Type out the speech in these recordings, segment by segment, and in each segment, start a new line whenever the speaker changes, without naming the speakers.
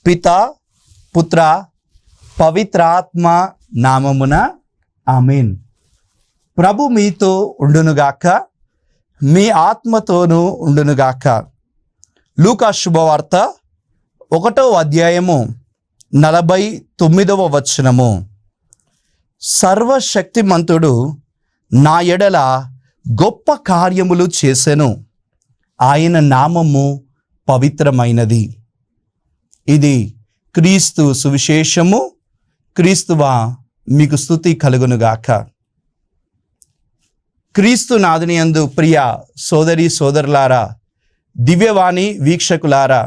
పితా పుత్ర పవిత్రాత్మ నామమున ఆమేన్. ప్రభు మీతో ఉండునుగాక, మీ ఆత్మతోనూ ఉండునుగాక. లూకా శుభవార్త 1వ అధ్యాయము 49వ వచనము. సర్వశక్తిమంతుడు నా ఎడల గొప్ప కార్యములు చేసెను, ఆయన నామము పవిత్రమైనది. ఇది క్రీస్తు సువిశేషము. క్రీస్తువా మీకు స్తుతి కలుగునుగాక. క్రీస్తు నాదుని యందు ప్రియ సోదరి సోదరులారా, దివ్యవాణి వీక్షకులారా,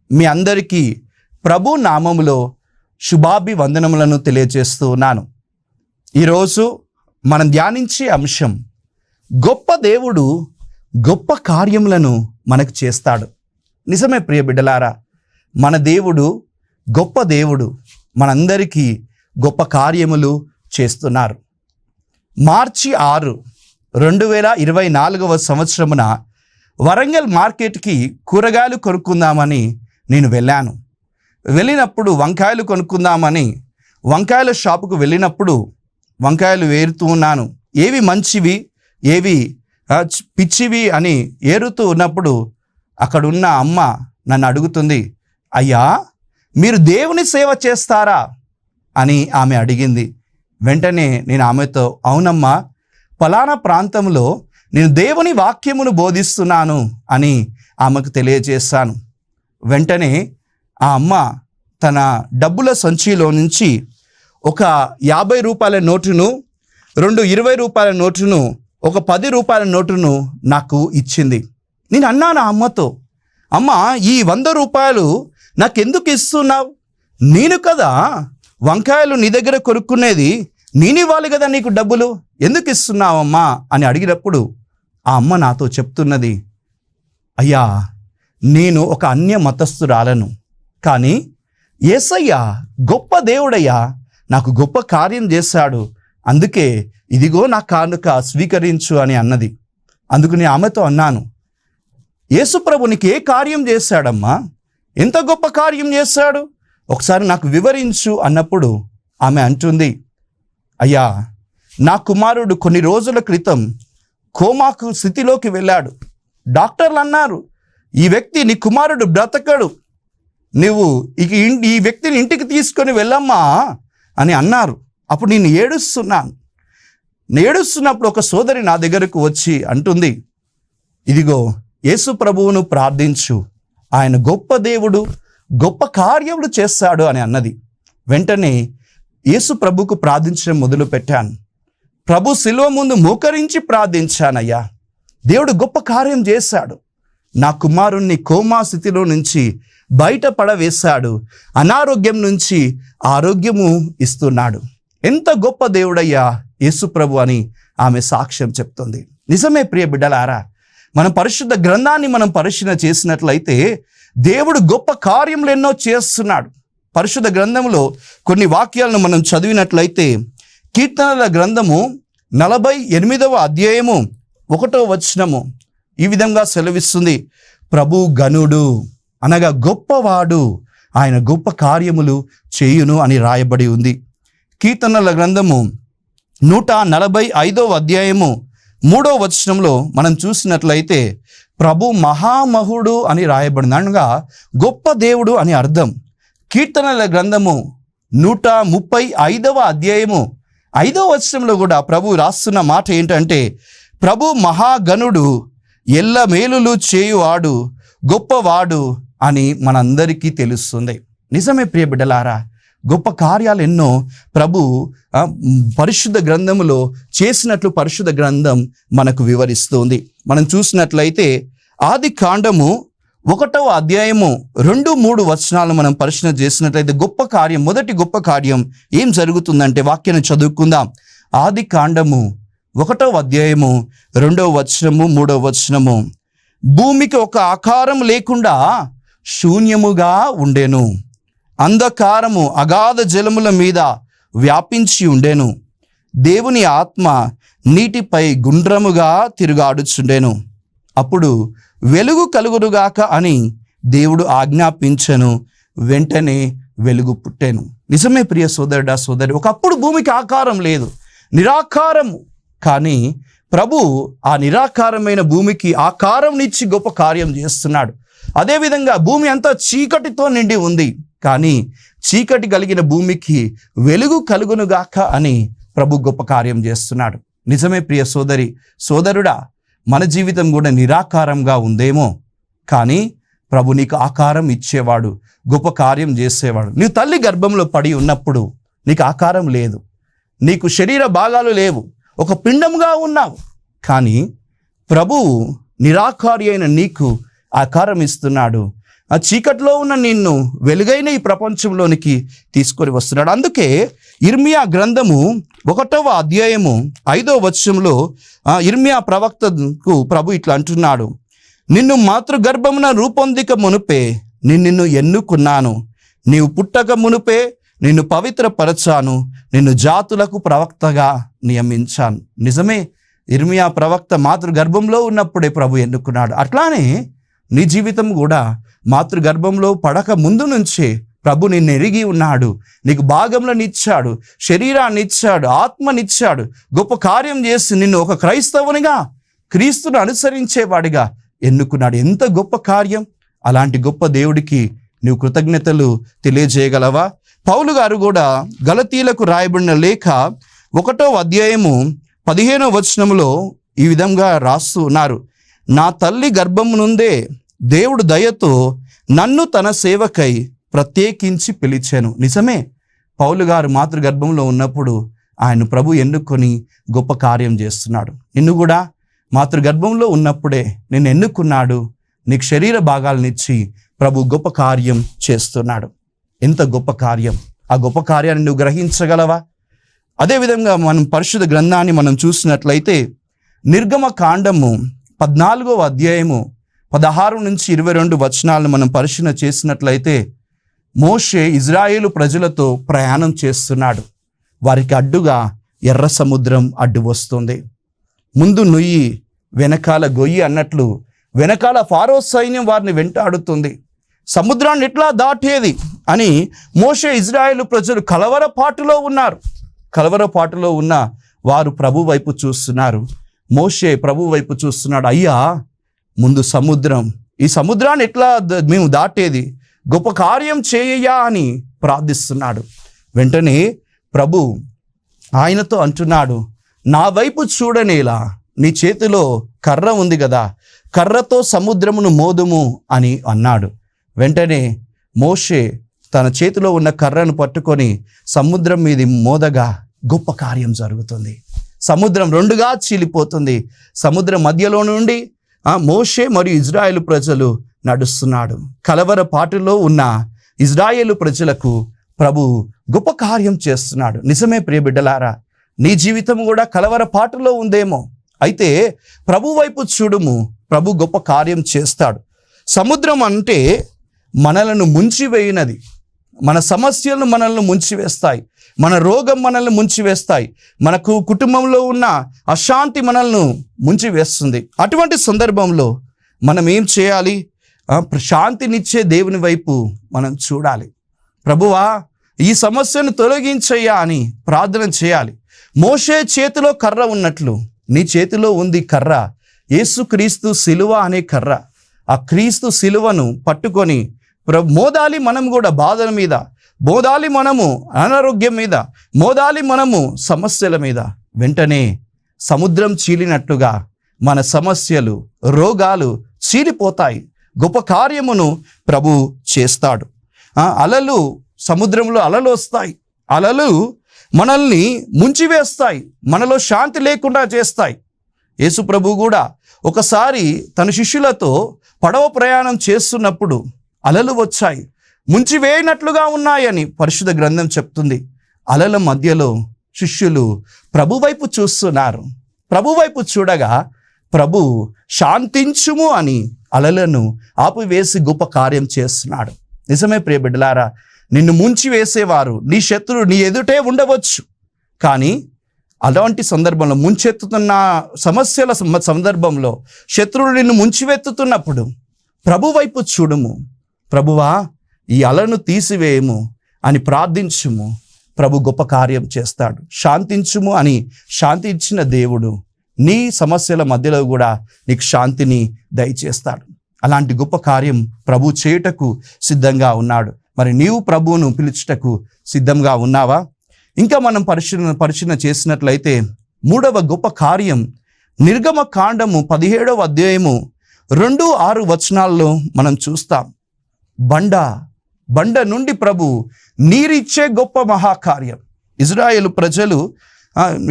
మీ అందరికీ ప్రభు నామములో శుభాభివందనములను తెలియజేస్తూ ఉన్నాను. ఈరోజు మనం ధ్యానించే అంశం, గొప్ప దేవుడు గొప్ప కార్యములను మనకు చేస్తాడు. నిజమే ప్రియ బిడ్డలారా, మన దేవుడు గొప్ప దేవుడు, మనందరికీ గొప్ప కార్యములు చేస్తున్నారు. మార్చి 6, 2024వ సంవత్సరమున వరంగల్ మార్కెట్కి కూరగాయలు కొనుక్కుందామని నేను వెళ్ళినప్పుడు వంకాయలు కొనుక్కుందామని వంకాయల షాపుకు వెళ్ళినప్పుడు వంకాయలు ఏరుతూ ఉన్నాను. ఏవి మంచివి ఏవి పిచ్చివి అని ఏరుతూ ఉన్నప్పుడు అక్కడున్న అమ్మ నన్ను అడుగుతుంది, అయ్యా మీరు దేవుని సేవ చేస్తారా అని ఆమె అడిగింది. వెంటనే నేను ఆమెతో, అవునమ్మా, ఫలానా ప్రాంతంలో నేను దేవుని వాక్యమును బోధిస్తున్నాను అని ఆమెకు తెలియజేశాను. వెంటనే ఆ అమ్మ తన డబ్బుల సంచిలో నుంచి ఒక 50 రూపాయల నోటును, 2 20 రూపాయల నోటును, ఒక 10 రూపాయల నోటును నాకు ఇచ్చింది. నేను అన్నాను ఆ అమ్మతో, అమ్మ, ఈ 100 రూపాయలు నాకెందుకు ఇస్తున్నావు? నేను కదా వంకాయలు నీ దగ్గర కొనుక్కునేది, నేను ఇవ్వాలి కదా నీకు డబ్బులు, ఎందుకు ఇస్తున్నావమ్మా అని అడిగినప్పుడు ఆ అమ్మ నాతో చెప్తున్నది, అయ్యా, నేను ఒక అన్య మతస్థురాలను, కానీ యేసయ్య గొప్ప దేవుడయ్యా, నాకు గొప్ప కార్యం చేశాడు, అందుకే ఇదిగో నా కానుక స్వీకరించు అని అన్నది. అందుకు నేను ఆమెతో అన్నాను, యేసుప్రభు నీకు ఏ కార్యం చేశాడమ్మా? ఎంత గొప్ప కార్యం చేశాడు? ఒకసారి నాకు వివరించు అన్నప్పుడు ఆమె అంటుంది, అయ్యా, నా కుమారుడు కొన్ని రోజుల క్రితం కోమాకు స్థితిలోకి వెళ్ళాడు. డాక్టర్లు అన్నారు, ఈ వ్యక్తి నీ కుమారుడు బ్రతకడు, నువ్వు ఈ వ్యక్తిని ఇంటికి తీసుకొని వెళ్ళమ్మా అని అన్నారు. అప్పుడు నేను ఏడుస్తున్నప్పుడు ఒక సోదరి నా దగ్గరకు వచ్చి అంటుంది, ఇదిగో యేసు ప్రభువును ప్రార్థించు, ఆయన గొప్ప దేవుడు, గొప్ప కార్యములు చేస్తాడు అని అన్నది. వెంటనే యేసు ప్రభుకు ప్రార్థించడం మొదలుపెట్టాను. ప్రభు శిలువ ముందు మోకరించి ప్రార్థించానయ్యా, దేవుడు గొప్ప కార్యం చేశాడు, నా కుమారుణ్ణి కోమా స్థితిలో నుంచి బయటపడవేశాడు, అనారోగ్యం నుంచి ఆరోగ్యము ఇస్తున్నాడు, ఎంత గొప్ప దేవుడయ్యా యేసు ప్రభు అని ఆమె సాక్ష్యం చెప్తుంది. నిజమే ప్రియ బిడ్డలారా, మనం పరిశుద్ధ గ్రంథాన్ని మనం పరిశీలన చేసినట్లయితే దేవుడు గొప్ప కార్యములు ఎన్నో చేస్తున్నాడు. పరిశుద్ధ గ్రంథంలో కొన్ని వాక్యాలను మనం చదివినట్లయితే కీర్తనల గ్రంథము 48వ అధ్యాయము 1వ వచనము ఈ విధంగా సెలవిస్తుంది, ప్రభు గనుడు అనగా గొప్పవాడు, ఆయన గొప్ప కార్యములు చేయును అని రాయబడి ఉంది. కీర్తనల గ్రంథము 145వ అధ్యాయము 3వ వచనంలో మనం చూసినట్లయితే ప్రభు మహామహుడు అని రాయబడింది, అనగా గొప్ప దేవుడు అని అర్థం. కీర్తనల గ్రంథము 135వ అధ్యాయము 5వ వచనంలో కూడా ప్రభు రాస్తున్న మాట ఏంటంటే, ప్రభు మహాగణుడు, ఎల్ల మేలులు చేయువాడు, గొప్పవాడు అని మనందరికీ తెలుస్తుంది. నిజమే ప్రియ బిడ్డలారా, గొప్ప కార్యాలు ఎన్నో ప్రభు పరిశుద్ధ గ్రంథములో చేసినట్లు పరిశుద్ధ గ్రంథం మనకు వివరిస్తుంది. మనం చూసినట్లయితే ఆది కాండము 1వ అధ్యాయము 2-3 వచనాలు మనం పరిశీలన చేసినట్లయితే గొప్ప కార్యం, మొదటి గొప్ప కార్యం ఏం జరుగుతుందంటే వాక్యాన్ని చదువుకుందాం. ఆది కాండము 1వ అధ్యాయము 2వ వచనము 3వ వచనము, భూమికి ఒక ఆకారం లేకుండా శూన్యముగా ఉండెను, అంధకారము అగాధ జలముల మీద వ్యాపించి ఉండెను, దేవుని ఆత్మ నీటిపై గుండ్రముగా తిరుగాడుచుండెను. అప్పుడు వెలుగు కలుగునుగాక అని దేవుడు ఆజ్ఞాపించెను, వెంటనే వెలుగు పుట్టెను. నిజమే ప్రియ సోదరుడా సోదరి, ఒకప్పుడు భూమికి ఆకారం లేదు, నిరాకారము. కానీ ప్రభు ఆ నిరాకారమైన భూమికి ఆకారంనిచ్చి గొప్ప కార్యం చేస్తున్నాడు. అదేవిధంగా భూమి అంతా చీకటితో నిండి ఉంది, కానీ చీకటి కలిగిన భూమికి వెలుగు కలుగునుగాక అని ప్రభు గొప్ప కార్యం చేస్తున్నాడు. నిజమే ప్రియ సోదరి సోదరుడా, మన జీవితం కూడా నిరాకారంగా ఉందేమో, కానీ ప్రభు నీకు ఆకారం ఇచ్చేవాడు, గొప్ప కార్యం చేసేవాడు. నీవు తల్లి గర్భంలో పడి ఉన్నప్పుడు నీకు ఆకారం లేదు, నీకు శరీర భాగాలు లేవు, ఒక పిండంగా ఉన్నావు. కానీ ప్రభువు నిరాకారి అయిన నీకు ఆకారం ఇస్తున్నాడు. ఆ చీకట్లో ఉన్న నిన్ను వెలుగైన ఈ ప్రపంచంలోనికి తీసుకొని వస్తున్నాడు. అందుకే ఇర్మియా గ్రంథము 1వ అధ్యాయము 5వ వచనంలో ఇర్మియా ప్రవక్తకు ప్రభు ఇట్లా అంటున్నాడు, నిన్ను మాతృగర్భమున రూపొందిక మునుపే నిన్ను ఎన్నుకున్నాను, నీవు పుట్టక మునుపే నిన్ను పవిత్రపరచాను, నిన్ను జాతులకు ప్రవక్తగా నియమించాను. నిజమే, ఇర్మియా ప్రవక్త మాతృగర్భంలో ఉన్నప్పుడే ప్రభు ఎన్నుకున్నాడు. అట్లానే నీ జీవితం కూడా మాతృగర్భంలో పడక ముందు నుంచే ప్రభు నిన్ను ఎరిగి ఉన్నాడు, నీకు భాగంలోనిచ్చాడు, శరీరాన్ని ఇచ్చాడు, ఆత్మనిచ్చాడు, గొప్ప కార్యం చేసి నిన్ను ఒక క్రైస్తవునిగా, క్రీస్తును అనుసరించేవాడిగా ఎన్నుకున్నాడు. ఎంత గొప్ప కార్యం! అలాంటి గొప్ప దేవుడికి నీవు కృతజ్ఞతలు తెలియజేయగలవా? పౌలు గారు కూడా గలతీలకు రాయబడిన లేఖ 1వ అధ్యాయము 15వ వచనంలో ఈ విధంగా రాస్తూ ఉన్నారు, నా తల్లి గర్భము నుండే దేవుడు దయతో నన్ను తన సేవకై ప్రత్యేకించి పిలిచాను. నిజమే, పౌలు గారు మాతృగర్భంలో ఉన్నప్పుడు ఆయన ప్రభు ఎన్నుకొని గొప్ప కార్యం చేస్తున్నాడు. నిన్ను కూడా మాతృగర్భంలో ఉన్నప్పుడే నిన్ను ఎన్నుకున్నాడు, నీకు శరీర భాగాలనిచ్చి ప్రభు గొప్ప కార్యం చేస్తున్నాడు. ఎంత గొప్ప కార్యం! ఆ గొప్ప కార్యాన్ని నువ్వు గ్రహించగలవా? అదేవిధంగా మనం పరిశుద్ధ గ్రంథాన్ని మనం చూసినట్లయితే నిర్గమ కాండము 14వ అధ్యాయము 16 నుంచి 22 వచనాలను మనం పరిశీలన చేసినట్లయితే మోషే ఇజ్రాయేలు ప్రజలతో ప్రయాణం చేస్తున్నాడు. వారికి అడ్డుగా ఎర్ర సముద్రం అడ్డు వస్తుంది. ముందు నుయ్యి వెనకాల గొయ్యి అన్నట్లు వెనకాల ఫారో సైన్యం వారిని వెంటాడుతుంది. సముద్రాన్ని ఎట్లా దాటేది అని మోషే ఇజ్రాయేలు ప్రజలు కలవరపాటులో ఉన్నారు. కలవరపాటులో ఉన్న వారు ప్రభు వైపు చూస్తున్నారు. మోషే ప్రభు వైపు చూస్తున్నాడు, అయ్యా ముందు సముద్రం, ఈ సముద్రాన్ని ఎట్లా మేము దాటేది, గొప్ప కార్యం చేయయ్యా అని ప్రార్థిస్తున్నాడు. వెంటనే ప్రభు ఆయనతో అంటున్నాడు, నా వైపు చూడనేలా, నీ చేతిలో కర్ర ఉంది కదా, కర్రతో సముద్రమును మోదుము అని అన్నాడు. వెంటనే మోషే తన చేతిలో ఉన్న కర్రను పట్టుకొని సముద్రం మీద మోదగా గొప్ప కార్యం జరుగుతుంది. సముద్రం రెండుగా చీలిపోతుంది. సముద్రం మధ్యలో నుండి మోషే మరియు ఇజ్రాయేలు ప్రజలు నడుస్తున్నాడు. కలవరపాటులో ఉన్న ఇజ్రాయేలు ప్రజలకు ప్రభు గొప్ప కార్యం చేస్తున్నాడు. నిజమే ప్రియ బిడ్డలారా, నీ జీవితం కూడా కలవరపాటులో ఉందేమో, అయితే ప్రభు వైపు చూడుము, ప్రభు గొప్ప కార్యం చేస్తాడు. సముద్రం అంటే మనలను ముంచివేయినది, మన సమస్యలను మనల్ని ముంచివేస్తాయి, మన రోగం మనల్ని ముంచివేస్తాయి, మనకు కుటుంబంలో ఉన్న అశాంతి మనల్ని ముంచివేస్తుంది. అటువంటి సందర్భంలో మనం ఏం చేయాలి? శాంతినిచ్చే దేవుని వైపు మనం చూడాలి. ప్రభువా, ఈ సమస్యను తొలగించయ్యా అని ప్రార్థన చేయాలి. మోషే చేతిలో కర్ర ఉన్నట్లు నీ చేతిలో ఉంది కర్ర, యేసుక్రీస్తు సిలువ అనే కర్ర. ఆ క్రీస్తు సిలువను పట్టుకొని మోదాలి మనం కూడా బాధల మీద, మోదాలి మనము అనారోగ్యం మీద, మోదాలి మనము సమస్యల మీద. వెంటనే సముద్రం చీలినట్టుగా మన సమస్యలు, రోగాలు చీలిపోతాయి. గొప్ప కార్యమును ప్రభు చేస్తాడు. అలలు, సముద్రంలో అలలు వస్తాయి, అలలు మనల్ని ముంచివేస్తాయి, మనలో శాంతి లేకుండా చేస్తాయి. యేసు ప్రభు కూడా ఒకసారి తన శిష్యులతో పడవ ప్రయాణం చేస్తున్నప్పుడు అలలు వచ్చాయి, ముంచివేయనట్లుగా ఉన్నాయని పరిశుద్ధ గ్రంథం చెప్తుంది. అలల మధ్యలో శిష్యులు ప్రభు వైపు చూస్తున్నారు. ప్రభు వైపు చూడగా ప్రభు శాంతించుము అని అలలను ఆపివేసి గొప్ప కార్యం చేస్తున్నాడు. నిజమే ప్రియ బిడ్డలారా, నిన్ను ముంచివేసేవారు, నీ శత్రువు నీ ఎదుటే ఉండవచ్చు, కానీ అలాంటి సందర్భంలో, ముంచెత్తుతున్న సమస్యల సందర్భంలో, శత్రువులు నిన్ను ముంచివెత్తుతున్నప్పుడు ప్రభు వైపు చూడుము. ప్రభువా, ఈ అలను తీసివేయము అని ప్రార్థించుము, ప్రభు గొప్ప కార్యం చేస్తాడు. శాంతించుము అని శాంతి ఇచ్చిన దేవుడు నీ సమస్యల మధ్యలో కూడా నీకు శాంతిని దయచేస్తాడు. అలాంటి గొప్ప కార్యం ప్రభు చేయుటకు సిద్ధంగా ఉన్నాడు. మరి నీవు ప్రభువును పిలుచుటకు సిద్ధంగా ఉన్నావా? ఇంకా మనం పరిశీలన చేసినట్లయితే మూడవ గొప్ప కార్యం నిర్గమకాండము 17వ అధ్యాయము 2-6 వచనాల్లో మనం చూస్తాం. బండ నుండి ప్రభు నీరిచ్చే గొప్ప మహాకార్యం. ఇజ్రాయేలు ప్రజలు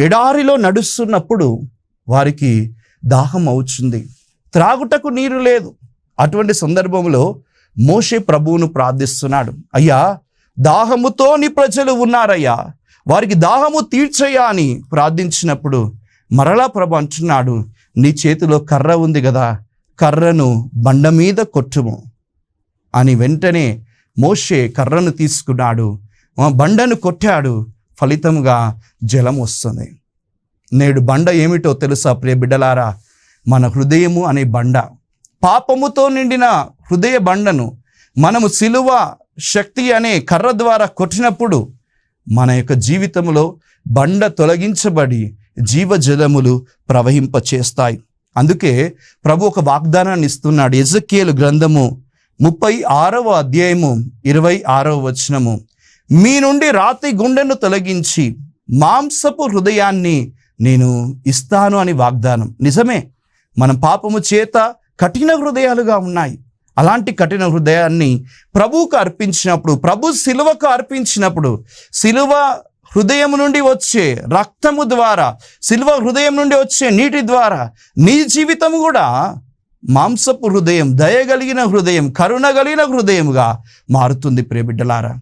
ఎడారిలో నడుస్తున్నప్పుడు వారికి దాహం అవుతుంది, త్రాగుటకు నీరు లేదు. అటువంటి సందర్భంలో మోషే ప్రభువును ప్రార్థిస్తున్నాడు, అయ్యా దాహముతో నీ ప్రజలు ఉన్నారయ్యా, వారికి దాహము తీర్చయ్యా అని ప్రార్థించినప్పుడు మరలా ప్రభు అంటున్నాడు, నీ చేతిలో కర్ర ఉంది కదా, కర్రను బండ మీద కొట్టుము అని. వెంటనే మోషే కర్రను తీసుకున్నాడు, బండను కొట్టాడు, ఫలితంగా జలం వస్తుంది. నేడు బండ ఏమిటో తెలుసా ప్రియ బిడ్డలారా? మన హృదయము అనే బండ. పాపముతో నిండిన హృదయ బండను మనము సిలువ శక్తి అనే కర్ర ద్వారా కొట్టినప్పుడు మన యొక్క జీవితంలో బండ తొలగించబడి జీవజలములు ప్రవహింపచేస్తాయి. అందుకే ప్రభు ఒక వాగ్దానాన్ని ఇస్తున్నాడు. ఎజెకియేలు గ్రంథము 36వ అధ్యాయము 26వ వచనము, మీ నుండి రాతి గుండెను తొలగించి మాంసపు హృదయాన్ని నేను ఇస్తాను అని వాగ్దానం. నిజమే, మనం పాపము చేత కఠిన హృదయాలుగా ఉన్నాయి. అలాంటి కఠిన హృదయాన్ని ప్రభువుకు అర్పించినప్పుడు, ప్రభు సిలువకు అర్పించినప్పుడు, సిలువ హృదయం నుండి వచ్చే రక్తము ద్వారా, సిలువ హృదయం నుండి వచ్చే నీటి ద్వారా నీ జీవితం కూడా మాంసపు హృదయం, దయగలిగిన హృదయం, కరుణ కలిగిన హృదయముగా మారుతుంది. ప్రియ బిడ్డలారా,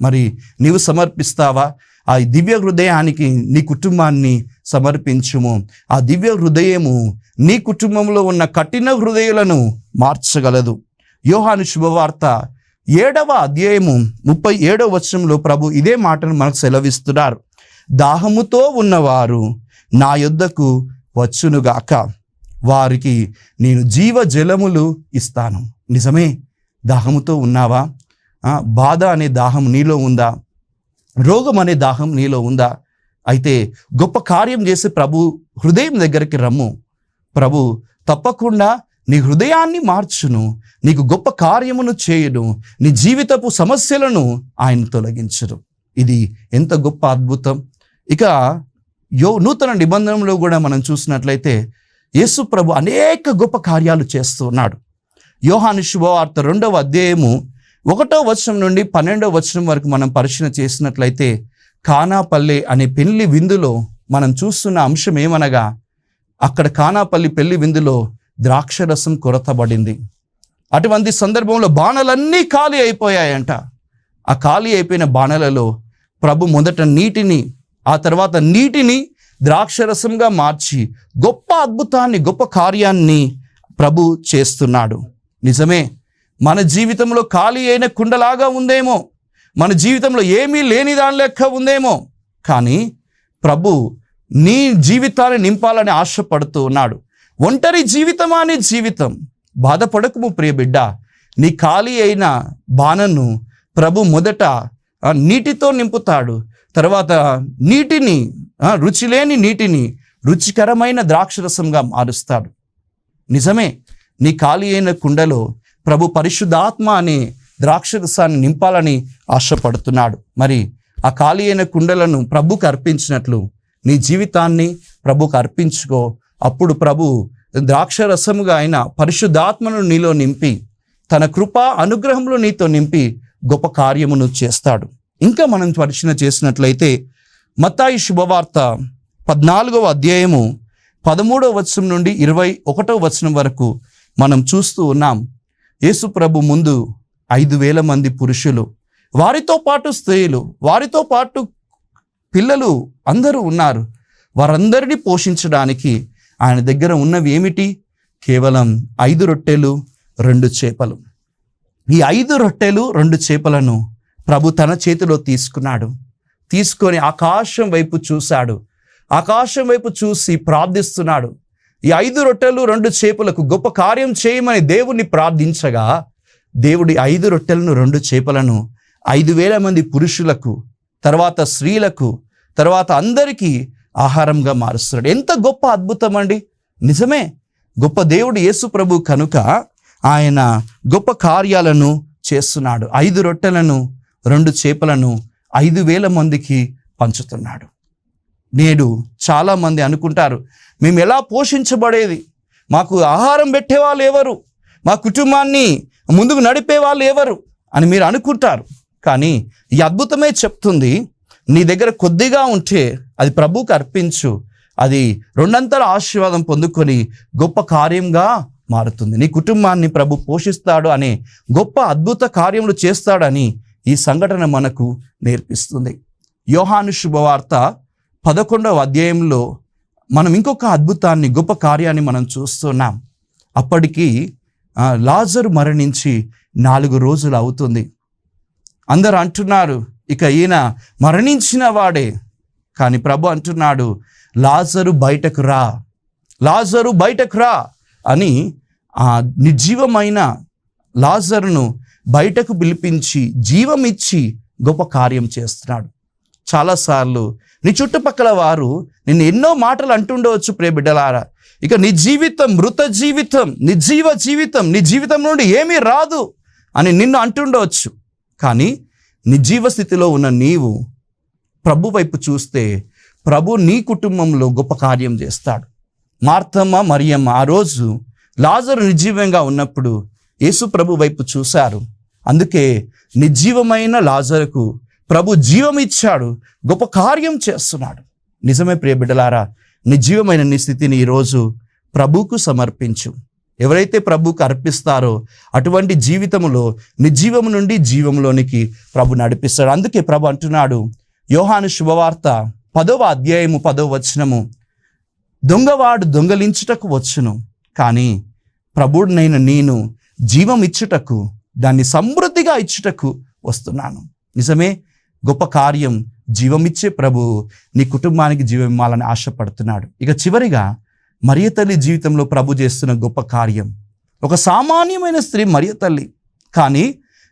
మరి నీవు సమర్పిస్తావా? ఆ దివ్య హృదయానికి నీ కుటుంబాన్ని సమర్పించుము. ఆ దివ్య హృదయము నీ కుటుంబంలో ఉన్న కఠిన హృదయాలను మార్చగలదు. యోహాను శుభవార్త 7వ అధ్యాయము 37వ వచనంలో ప్రభు ఇదే మాటను మనకు సెలవిస్తున్నారు. దాహముతో ఉన్నవారు నా యొద్దకు వచ్చునుగాక, వారికి నేను జీవ జలములు ఇస్తాను. నిజమే, దాహముతో ఉన్నావా? బాధ అనే దాహం నీలో ఉందా? రోగం అనే దాహం నీలో ఉందా? అయితే గొప్ప కార్యం చేసి ప్రభు హృదయం దగ్గరికి రమ్ము. ప్రభు తప్పకుండా నీ హృదయాన్ని మార్చును, నీకు గొప్ప కార్యమును చేయును, నీ జీవితపు సమస్యలను ఆయన తొలగించరు. ఇది ఎంత గొప్ప అద్భుతం! ఇక నూతన నిబంధనలో కూడా మనం చూసినట్లయితే యేసు ప్రభు అనేక గొప్ప కార్యాలు చేస్తూ ఉన్నాడు. యోహాను శుభవార్త 2వ అధ్యాయము 1వ వచనం నుండి 12వ వచనం వరకు మనం పరిశీలన చేసినట్లయితే కానాపల్లె అనే పెళ్లి విందులో మనం చూస్తున్న అంశం ఏమనగా, అక్కడ కానాపల్లి పెళ్లి విందులో ద్రాక్షరసం కొరతబడింది. అటువంటి సందర్భంలో బాణలన్నీ ఖాళీ అయిపోయాయంట. ఆ ఖాళీ అయిపోయిన బాణలలో ప్రభు మొదట నీటిని, ఆ తర్వాత నీటిని ద్రాక్షరసంగా మార్చి గొప్ప అద్భుతాన్ని, గొప్ప కార్యాన్ని ప్రభు చేస్తున్నాడు. నిజమే, మన జీవితంలో ఖాళీ అయిన కుండలాగా ఉందేమో, మన జీవితంలో ఏమీ లేని దాని లెక్క ఉందేమో, కానీ ప్రభు నీ జీవితాన్ని నింపాలని ఆశపడుతూ ఉన్నాడు. ఒంటరి జీవితమా నీ జీవితం? బాధపడకుము ప్రియ బిడ్డ. నీ ఖాళీ అయిన బాణను ప్రభు మొదట నీటితో నింపుతాడు. తర్వాత నీటిని, రుచి లేని నీటిని రుచికరమైన ద్రాక్షరసంగా మారుస్తాడు. నిజమే, నీ ఖాళీ అయిన కుండలో ప్రభు పరిశుద్ధాత్మ అనే ద్రాక్షరసాన్ని నింపాలని ఆశపడుతున్నాడు. మరి ఆ ఖాళీ అయిన కుండలను ప్రభుకు అర్పించినట్లు నీ జీవితాన్ని ప్రభుకు అర్పించుకో. అప్పుడు ప్రభు ద్రాక్షరసముగా ఆయన పరిశుద్ధాత్మను నీలో నింపి తన కృప అనుగ్రహంలో నీతో నింపి గొప్ప కార్యమును చేస్తాడు. ఇంకా మనం పరిశీలన చేసినట్లయితే మత్తాయి శుభవార్త 14వ అధ్యాయము 13వ వచనం నుండి 21వ వచనం వరకు మనం చూస్తూ ఉన్నాం. యేసు ప్రభు ముందు 5,000 మంది పురుషులు, వారితో పాటు స్త్రీలు, వారితో పాటు పిల్లలు అందరూ ఉన్నారు. వారందరినీ పోషించడానికి ఆయన దగ్గర ఉన్నవి ఏమిటి? కేవలం 5 రొట్టెలు 2 చేపలు. ఈ 5 రొట్టెలు 2 చేపలను ప్రభు తన చేతిలో తీసుకున్నాడు. తీసుకొని ఆకాశం వైపు చూశాడు. ఆకాశం వైపు చూసి ప్రార్థిస్తున్నాడు. ఈ 5 రొట్టెలు 2 చేపలకు గొప్ప కార్యం చేయమని దేవుణ్ణి ప్రార్థించగా, దేవుడి 5 రొట్టెలను 2 చేపలను 5,000 మంది పురుషులకు, తర్వాత స్త్రీలకు, తర్వాత అందరికీ ఆహారంగా మారుస్తున్నాడు. ఎంత గొప్ప అద్భుతం అండి! నిజమే, గొప్ప దేవుడు యేసు ప్రభు కనుక ఆయన గొప్ప కార్యాలను చేస్తున్నాడు. 5 రొట్టెలను 2 చేపలను 5,000 మందికి పంచుతున్నాడు. నేడు చాలామంది అనుకుంటారు, మేము ఎలా పోషించబడేది, మాకు ఆహారం పెట్టేవాళ్ళు ఎవరు, మా కుటుంబాన్ని ముందుకు నడిపే వాళ్ళు ఎవరు అని మీరు అనుకుంటారు. కానీ ఈ అద్భుతమే చెప్తుంది, నీ దగ్గర కొద్దిగా ఉంటే అది ప్రభువుకు అర్పించు, అది 2 ఆశీర్వాదం పొందుకొని గొప్ప కార్యంగా మారుతుంది. నీ కుటుంబాన్ని ప్రభు పోషిస్తాడు అనే గొప్ప అద్భుత కార్యములు చేస్తాడని ఈ సంఘటన మనకు నేర్పిస్తుంది. యోహాను శుభవార్త 11వ అధ్యాయంలో మనం ఇంకొక అద్భుతాన్ని, గొప్ప కార్యాన్ని మనం చూస్తున్నాం. అప్పటికి లాజరు మరణించి 4 రోజులు అవుతుంది. అందరూ అంటున్నారు, ఇక ఈయన మరణించిన వాడే. కానీ ప్రభు అంటున్నాడు, లాజరు బయటకు రా, లాజరు బయటకు రా అని ఆ నిర్జీవమైన లాజరును బయటకు పిలిపించి జీవం ఇచ్చి గొప్ప కార్యం చేస్తున్నాడు. చాలాసార్లు నీ చుట్టుపక్కల వారు నిన్ను ఎన్నో మాటలు అంటుండవచ్చు, ప్రియ బిడ్డలారా. ఇక నీ జీవితం మృత జీవితం, నిర్జీవ జీవితం, నీ జీవితం నుండి ఏమీ రాదు అని నిన్ను అంటుండవచ్చు. కానీ నిర్జీవ స్థితిలో ఉన్న నీవు ప్రభు వైపు చూస్తే ప్రభు నీ కుటుంబంలో గొప్ప కార్యం చేస్తాడు. మార్తమ్మ, మరియమ్మ ఆ రోజు లాజరు నిర్జీవంగా ఉన్నప్పుడు యేసు ప్రభు వైపు చూశారు. అందుకే నిర్జీవమైన లాజరుకు ప్రభు జీవం ఇచ్చాడు, గొప్ప కార్యం చేస్తున్నాడు. నిజమే ప్రియ బిడ్డలారా, నిర్జీవమైన నీ స్థితిని ఈరోజు ప్రభువుకు సమర్పించు. ఎవరైతే ప్రభువుకు అర్పిస్తారో అటువంటి జీవితంలో నిర్జీవము నుండి జీవంలోనికి ప్రభు నడిపిస్తాడు. అందుకే ప్రభు అంటున్నాడు, యోహాను శుభవార్త 10వ అధ్యాయము 10వ వచనము, దొంగవాడు దొంగలించుటకు వచ్చును, కానీ ప్రభువునైన నేను జీవం ఇచ్చుటకు, దాన్ని సమృద్ధిగా ఇచ్చుటకు వస్తున్నాను. నిజమే, గొప్ప కార్యం జీవమిచ్చే ప్రభు నీ కుటుంబానికి జీవం ఇవ్వాలని ఆశపడుతున్నాడు. ఇక చివరిగా మరియ తల్లి జీవితంలో ప్రభు చేస్తున్న గొప్ప కార్యం, ఒక సామాన్యమైన స్త్రీ మరియ తల్లి, కానీ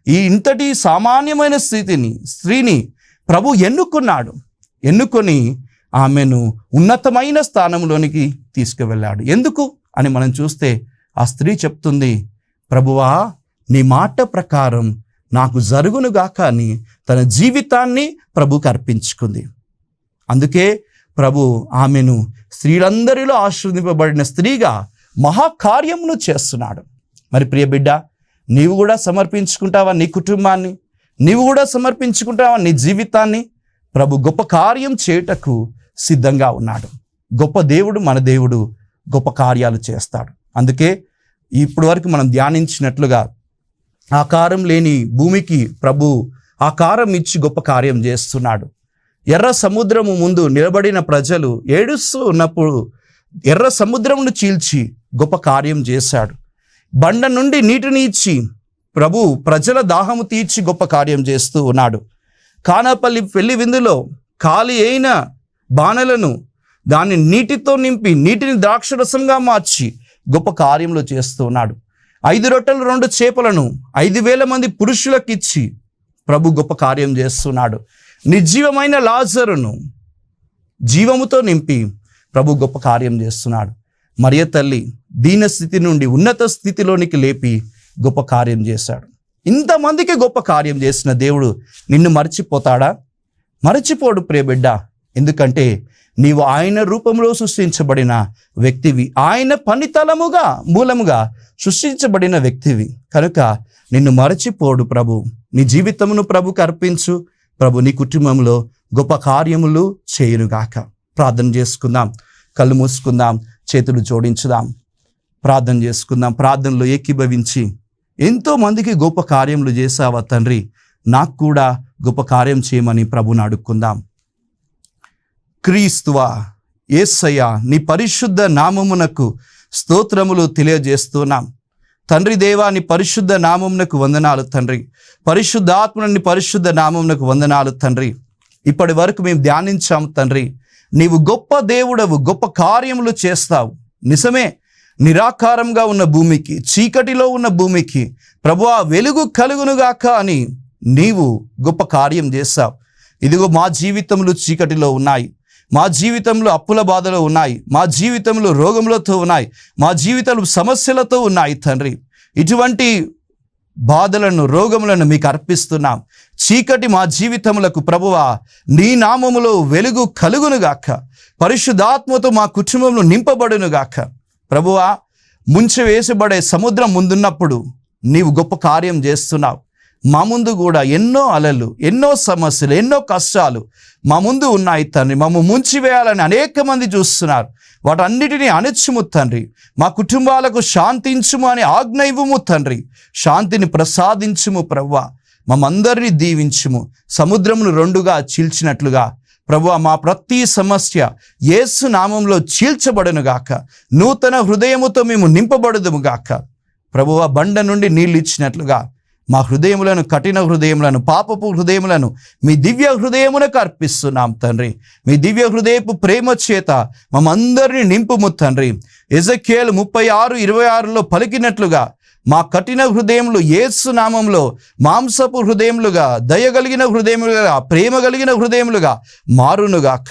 ఈ ఇంతటి సామాన్యమైన స్త్రీని ప్రభు ఎన్నుకున్నాడు. ఎన్నుకొని ఆమెను ఉన్నతమైన స్థానంలోనికి తీసుకువెళ్ళాడు. ఎందుకు అని మనం చూస్తే ఆ స్త్రీ చెప్తుంది, ప్రభువా నీ మాట ప్రకారం నాకు జరుగునుగాక అని తన జీవితాన్ని ప్రభుకు అర్పించుకుంది. అందుకే ప్రభు ఆమెను స్త్రీలందరిలో ఆశీర్వదింపబడిన స్త్రీగా మహాకార్యమును చేస్తున్నాడు. మరి ప్రియ బిడ్డ, నీవు కూడా సమర్పించుకుంటావా నీ కుటుంబాన్ని? నీవు కూడా సమర్పించుకుంటావా నీ జీవితాన్ని? ప్రభు గొప్ప కార్యం చేయుటకు సిద్ధంగా ఉన్నాడు. గొప్ప దేవుడు, మన దేవుడు గొప్ప కార్యాలు చేస్తాడు. అందుకే ఇప్పటి వరకు మనం ధ్యానించినట్లుగా ఆకారం లేని భూమికి ప్రభు ఆకారం ఇచ్చి గొప్ప కార్యం చేస్తున్నాడు. ఎర్ర సముద్రము ముందు నిలబడిన ప్రజలు ఏడుస్తూ ఉన్నప్పుడు ఎర్ర సముద్రమును చీల్చి గొప్ప కార్యం చేశాడు. బండ నుండి నీటిని ఇచ్చి ప్రభు ప్రజల దాహము తీర్చి గొప్ప కార్యం చేస్తూ ఉన్నాడు. కానాపల్లి పెళ్లి విందులో ఖాళీ అయిన బాణలను దాన్ని నీటితో నింపి నీటిని ద్రాక్షరసంగా మార్చి గొప్ప కార్యములు చేస్తూ ఉన్నాడు. 5 రొట్టెలు 2 చేపలను 5,000 మంది పురుషులకు ఇచ్చి ప్రభు గొప్ప కార్యం చేస్తున్నాడు. నిర్జీవమైన లాజరును జీవముతో నింపి ప్రభు గొప్ప కార్యం చేస్తున్నాడు. మరియ తల్లి దీన స్థితి నుండి ఉన్నత స్థితిలోనికి లేపి గొప్ప కార్యం చేశాడు. ఇంతమందికి గొప్ప కార్యం చేసిన దేవుడు నిన్ను మర్చిపోతాడా? మరచిపోడు ప్రియ బిడ్డ. ఎందుకంటే నీవు ఆయన రూపంలో సృష్టించబడిన వ్యక్తివి, ఆయన పనితలముగా మూలముగా సృష్టించబడిన వ్యక్తివి కనుక నిన్ను మరచిపోడు ప్రభు. నీ జీవితమును ప్రభుకు అర్పించు. ప్రభు నీ కుటుంబంలో గొప్ప కార్యములు చేయునుగాక. ప్రార్థన చేసుకుందాం, కళ్ళు మూసుకుందాం, చేతులు జోడించుదాం, ప్రార్థన చేసుకుందాం. ప్రార్థనలో ఏకీభవించి ఎంతో మందికి గొప్ప కార్యములు చేసావా తండ్రి, నాకు కూడా గొప్ప కార్యం చేయమని ప్రభుని అడుక్కుందాం. క్రీస్తువా, యేసయ్యా, నీ పరిశుద్ధ నామమునకు స్తోత్రములు తెలియజేస్తున్నాం తండ్రి. దేవా, నీ పరిశుద్ధ నామమునకు వందనాలు తండ్రి. పరిశుద్ధాత్మని పరిశుద్ధ నామమునకు వందనాలు తండ్రి. ఇప్పటి వరకు మేము ధ్యానించాము తండ్రి, నీవు గొప్ప దేవుడవు, గొప్ప కార్యములు చేస్తావు. నిజమే, నిరాకారంగా ఉన్న భూమికి, చీకటిలో ఉన్న భూమికి ప్రభువా వెలుగు కలుగునుగాక అని నీవు గొప్ప కార్యం చేశావు. ఇదిగో మా జీవితంలో చీకటిలో ఉన్నాయి, మా జీవితంలో అప్పుల బాధలు ఉన్నాయి, మా జీవితంలో రోగములతో ఉన్నాయి, మా జీవితంలో సమస్యలతో ఉన్నాయి తండ్రి. ఇటువంటి బాధలను, రోగములను మీకు అర్పిస్తున్నాం. చీకటి మా జీవితములకు ప్రభువా నీ నామములో వెలుగు కలుగునుగాక, పరిశుద్ధాత్మతో మా కుటుంబంలో నింపబడునుగాక. ప్రభువా, ముంచి వేసబడే సముద్రం ముందున్నప్పుడు నీవు గొప్ప కార్యం చేస్తున్నావు. మా ముందు కూడా ఎన్నో అలలు, ఎన్నో సమస్యలు, ఎన్నో కష్టాలు మా ముందు ఉన్నాయి తండ్రి. మమ్ము ముంచివేయాలని అనేక మంది చూస్తున్నారు. వాటన్నిటినీ అణచుము తండ్రి. మా కుటుంబాలకు శాంతించుము అని ఆజ్ఞ ఇవ్వుము తండ్రి. శాంతిని ప్రసాదించుము ప్రభువా. మమ్మందరినీ దీవించుము. సముద్రమును రెండుగా చీల్చినట్లుగా ప్రభువా మా ప్రతి సమస్య యేసు నామంలో చీల్చబడునుగాక. నూతన హృదయముతో మేము నింపబడుదుముగాక. ప్రభువా, బండ నుండి నీళ్ళు ఇచ్చినట్లుగా మా హృదయములను, కఠిన హృదయములను, పాపపు హృదయములను మీ దివ్య హృదయమునకు అర్పిస్తున్నాం తండ్రి. మీ దివ్య హృదయపు ప్రేమ చేత మమ్మందరినీ నింపుము తండ్రి. ఎజెకియేలు 36:26లో పలికినట్లుగా మా కఠిన హృదయములు యేసు నామంలో మాంసపు హృదయములుగా, దయగలిగిన హృదయములుగా, ప్రేమ కలిగిన హృదయములుగా మారునుగాక.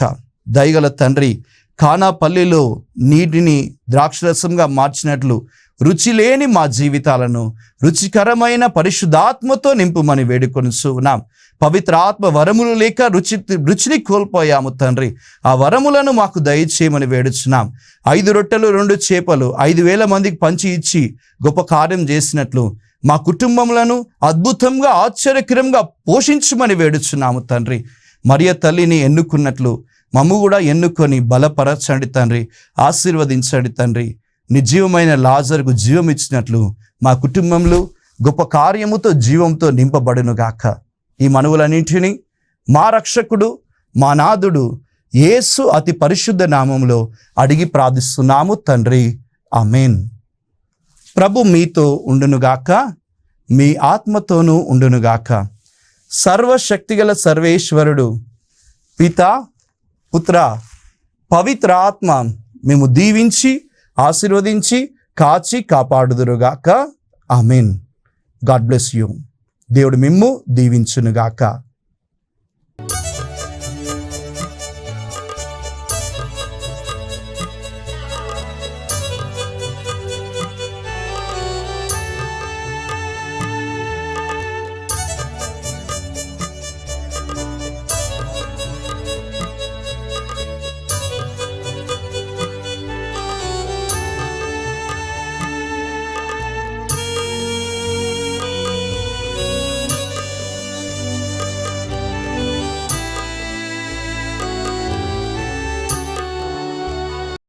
దయగల తండ్రి, కానాపల్లిలో నీటిని ద్రాక్షరసంగా మార్చినట్లు రుచి లేని మా జీవితాలను రుచికరమైన పరిశుద్ధాత్మతో నింపుమని వేడుకొనిస్తున్నాం. పవిత్ర ఆత్మ వరములు లేక రుచిని కోల్పోయాము తండ్రి. ఆ వరములను మాకు దయచేయమని వేడుచున్నాం. 5 రొట్టెలు 2 చేపలు 5,000 మందికి పంచి ఇచ్చి గొప్ప కార్యం చేసినట్లు మా కుటుంబములను అద్భుతంగా, ఆశ్చర్యకరంగా పోషించమని వేడుచున్నాము తండ్రి. మరియ తల్లిని ఎన్నుకున్నట్లు మమ్ము కూడా ఎన్నుకొని బలపరచండి తండ్రి. ఆశీర్వదించండి తండ్రి. నిర్జీవమైన లాజరుకు జీవం ఇచ్చినట్లు మా కుటుంబంలో గొప్ప కార్యముతో, జీవంతో నింపబడునుగాక. ఈ మనవులన్నింటినీ మా రక్షకుడు, మా నాథుడు యేసు అతి పరిశుద్ధ నామములో అడిగి ప్రార్థిస్తున్నాము తండ్రి. ఆమేన్. ప్రభు మీతో ఉండునుగాక, మీ ఆత్మతోనూ ఉండునుగాక. సర్వశక్తిగల సర్వేశ్వరుడు పిత, పుత్ర, పవిత్ర ఆత్మ మేము దీవించి, ఆశీర్వదించి, కాచి కాపాడుదురుగాక. ఆమేన్. God bless you. దేవుడు మిమ్ము దీవించునుగాక.